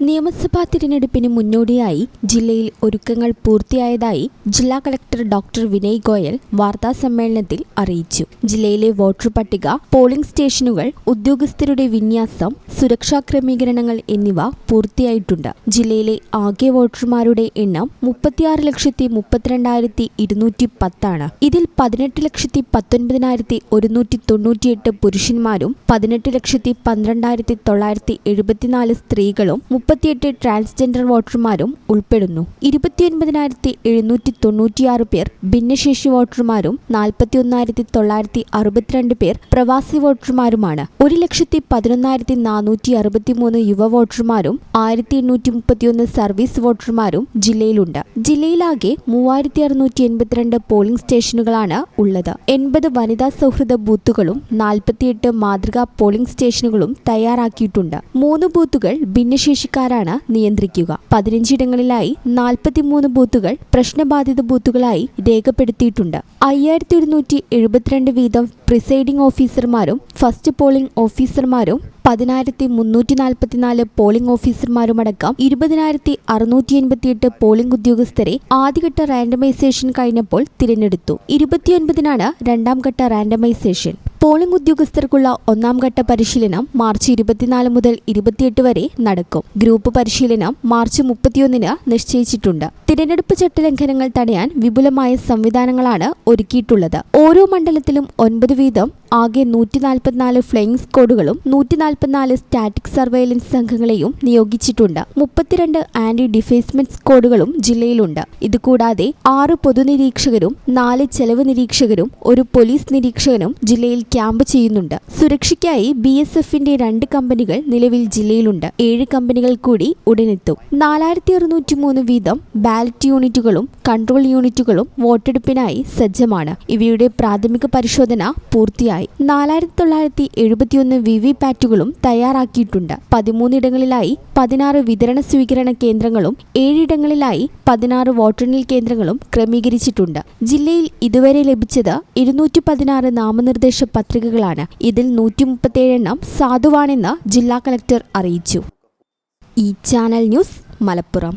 നിയമസഭാ തിരഞ്ഞെടുപ്പിന് മുന്നോടിയായി ജില്ലയിൽ ഒരുക്കങ്ങൾ പൂർത്തിയായതായി ജില്ലാ കളക്ടർ ഡോക്ടർ വിനയ് ഗോയൽ വാർത്താസമ്മേളനത്തിൽ അറിയിച്ചു. ജില്ലയിലെ വോട്ടർ പട്ടിക, പോളിംഗ് സ്റ്റേഷനുകൾ, ഉദ്യോഗസ്ഥരുടെ വിന്യാസം, സുരക്ഷാ ക്രമീകരണങ്ങൾ എന്നിവ പൂർത്തിയായിട്ടുണ്ട്. ജില്ലയിലെ ആകെ വോട്ടർമാരുടെ എണ്ണം 36,32,210 ആണ്. ഇതിൽ 18,19,198 പുരുഷന്മാരും 18,12,974 സ്ത്രീകളും 38 ട്രാൻസ്ജെൻഡർ വോട്ടർമാരും ഉൾപ്പെടുന്നു. 29,796 പേർ ഭിന്നശേഷി വോട്ടർമാരും 41,962 പേർ പ്രവാസി വോട്ടർമാരുമാണ്. 1,11,463 യുവ വോട്ടർമാരും 1,831 സർവീസ് വോട്ടർമാരും ജില്ലയിലുണ്ട്. ജില്ലയിലാകെ 3,682 പോളിംഗ് സ്റ്റേഷനുകളാണ് ഉള്ളത്. 80 വനിതാ സൗഹൃദ ബൂത്തുകളും 48 മാതൃകാ പോളിംഗ് സ്റ്റേഷനുകളും തയ്യാറാക്കിയിട്ടുണ്ട്. 3 ബൂത്തുകൾ ഭിന്നശേഷിക്കാരാണ് നിയന്ത്രിക്കുക. 15 ഇടങ്ങളിലായി 43 ബൂത്തുകൾ പ്രശ്നബാധിത ബൂത്തുകളായി രേഖപ്പെടുത്തിയിട്ടുണ്ട്. 5,172 വീതം പ്രിസൈഡിംഗ് ഓഫീസർമാരും ഫസ്റ്റ് പോളിംഗ് ഓഫീസർമാരും 10,344 പോളിംഗ് ഓഫീസർമാരുമടക്കം 20,688 പോളിംഗ് ഉദ്യോഗസ്ഥരെ ആദ്യഘട്ട റാൻഡമൈസേഷൻ കഴിഞ്ഞപ്പോൾ തിരഞ്ഞെടുത്തു. 29-നാണ് രണ്ടാം ഘട്ട റാൻഡമൈസേഷൻ. പോളിംഗ് ഉദ്യോഗസ്ഥർക്കുള്ള ഒന്നാം ഘട്ട പരിശീലനം മാർച്ച് 24 മുതൽ 28 വരെ നടക്കും. ഗ്രൂപ്പ് പരിശീലനം മാർച്ച് 31-ന് നിശ്ചയിച്ചിട്ടുണ്ട്. തിരഞ്ഞെടുപ്പ് ചട്ടലംഘനങ്ങൾ തടയാൻ വിപുലമായ സംവിധാനങ്ങളാണ് ഒരുക്കിയിട്ടുള്ളത്. ഓരോ മണ്ഡലത്തിലും 9 വീതം ആകെ 144 ഫ്ലൈയിംഗ് സ്ക്വാഡുകളും 144 സ്റ്റാറ്റിക് സർവൈലൻസ് സംഘങ്ങളെയും നിയോഗിച്ചിട്ടുണ്ട്. 32 ആന്റി ഡിഫേസ്മെന്റ് സ്ക്വാഡുകളും ജില്ലയിലുണ്ട്. ഇതുകൂടാതെ 6 പൊതുനിരീക്ഷകരും 4 ചെലവ് നിരീക്ഷകരും 1 പോലീസ് നിരീക്ഷകനും ജില്ലയിൽ ക്യാമ്പ് ചെയ്യുന്നുണ്ട്. സുരക്ഷയ്ക്കായി BSFന്റെ 2 കമ്പനികൾ നിലവിൽ ജില്ലയിലുണ്ട്. 7 കമ്പനികൾ കൂടി ഉടനെത്തും. 4,603 വീതം ബാലറ്റ് യൂണിറ്റുകളും കൺട്രോൾ യൂണിറ്റുകളും വോട്ടെടുപ്പിനായി സജ്ജമാണ്. ഇവയുടെ പ്രാഥമിക പരിശോധന പൂർത്തിയായി. 4,971 VVPATകളും തയ്യാറാക്കിയിട്ടുണ്ട്. 13 ഇടങ്ങളിലായി 16 വിതരണ സ്വീകരണ കേന്ദ്രങ്ങളും 7 ഇടങ്ങളിലായി 16 വോട്ടെണ്ണൽ കേന്ദ്രങ്ങളും ക്രമീകരിച്ചിട്ടുണ്ട്. ജില്ലയിൽ ഇതുവരെ ലഭിച്ചത് 216 നാമനിർദ്ദേശ പത്രികകളാണ്. ഇതിൽ 137 എണ്ണം സാധുവാണെന്ന് ജില്ലാ കളക്ടർ അറിയിച്ചു. ഈ ചാനൽ ന്യൂസ്, മലപ്പുറം.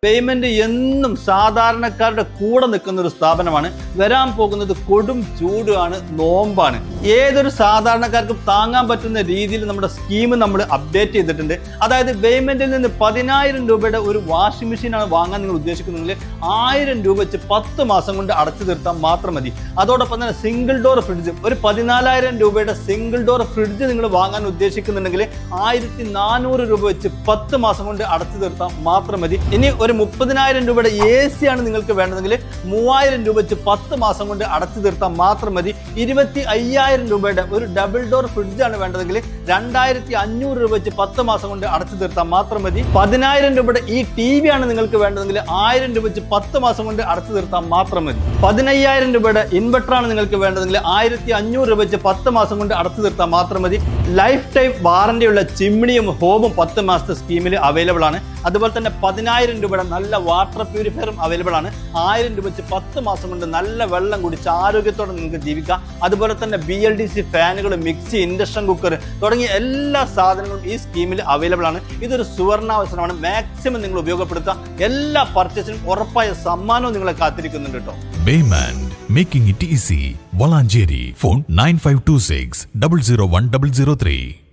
പേയ്മെന്റ് എന്നും സാധാരണക്കാരുടെ കൂടെ നിൽക്കുന്ന ഒരു സ്ഥാപനമാണ്. വരാൻ പോകുന്നത് കൊടും ചൂടാണ്, നോമ്പാണ്. ഏതൊരു സാധാരണക്കാർക്കും താങ്ങാൻ പറ്റുന്ന രീതിയിൽ നമ്മുടെ സ്കീം നമ്മൾ അപ്ഡേറ്റ് ചെയ്തിട്ടുണ്ട്. അതായത് പേയ്മെന്റിൽ നിന്ന് 10,000 രൂപയുടെ ഒരു വാഷിംഗ് മെഷീനാണ് വാങ്ങാൻ നിങ്ങൾ ഉദ്ദേശിക്കുന്നെങ്കിൽ 1,000 രൂപ വെച്ച് 10 മാസം കൊണ്ട് അടച്ചു തീർത്താൽ മാത്രം മതി. അതോടൊപ്പം തന്നെ സിംഗിൾ ഡോർ ഫ്രിഡ്ജ്, ഒരു 14,000 രൂപയുടെ സിംഗിൾ ഡോർ ഫ്രിഡ്ജ് നിങ്ങൾ വാങ്ങാൻ ഉദ്ദേശിക്കുന്നുണ്ടെങ്കിൽ 1,400 രൂപ വെച്ച് 10 മാസം കൊണ്ട് അടച്ചു തീർത്താൽ മാത്രം മതി. ഇനി ഒരു 30,000 രൂപയുടെ AC ആണ് നിങ്ങൾക്ക് വേണ്ടതെങ്കിൽ 3,000 രൂപ വെച്ച് 10 മാസം കൊണ്ട് അടച്ചു തീർത്താൽ മാത്രം മതി. 25,000 രൂപയുടെ ഒരു ഡബിൾ ഡോർ ഫ്രിഡ്ജ് ആണ് വേണ്ടതെങ്കിൽ 2,500 രൂപ വെച്ച് 10 മാസം കൊണ്ട് അടച്ചു തീർത്താൽ മാത്രം മതി. 10,000 രൂപയുടെ ഈ TV ആണ് നിങ്ങൾക്ക് വേണ്ടതെങ്കിൽ 1,000 രൂപ വെച്ച് 10 മാസം കൊണ്ട് അടച്ചു തീർത്താൽ മാത്രം മതി. 15,000 രൂപയുടെ ഇൻവെർട്ടർ ആണ് നിങ്ങൾക്ക് വേണ്ടതെങ്കിൽ 1,500 രൂപ വെച്ച് 10 മാസം കൊണ്ട് അടച്ചു തീർത്താൽ മാത്രം മതി. ലൈഫ് ടൈം വാറന്റിയുള്ള ചിമ്മിണിയും ഹോബും 10 മാസത്തെ സ്കീമിൽ അവൈലബിൾ ആണ്. അതുപോലെ തന്നെ 10,000 രൂപയുടെ നല്ല വാട്ടർ പ്യൂരിഫയറും അവൈലബിൾ ആണ്. 1,000 രൂപ വെച്ച് 10 മാസം കൊണ്ട് നല്ല വെള്ളം കുടിച്ച് ആരോഗ്യത്തോടെ നിങ്ങൾക്ക് ജീവിക്കാം. അതുപോലെ തന്നെ BLDC ഫാനുകൾ, മിക്സി, ഇൻഡക്ഷൻ കുക്കർ തുടങ്ങിയ എല്ലാ സാധനങ്ങളും ഈ സ്കീമിൽ അവൈലബിൾ ആണ്. ഇതൊരു സുവർണാവസരമാണ്. മാക്സിമം നിങ്ങൾ ഉപയോഗപ്പെടുത്തുക. എല്ലാ പർച്ചേസിനും ഉറപ്പായ സമ്മാനവും നിങ്ങളെ കാത്തിരിക്കുന്നുണ്ട് കേട്ടോ. Baymand, making it easy. Valanjeri. Phone 9526 001 003.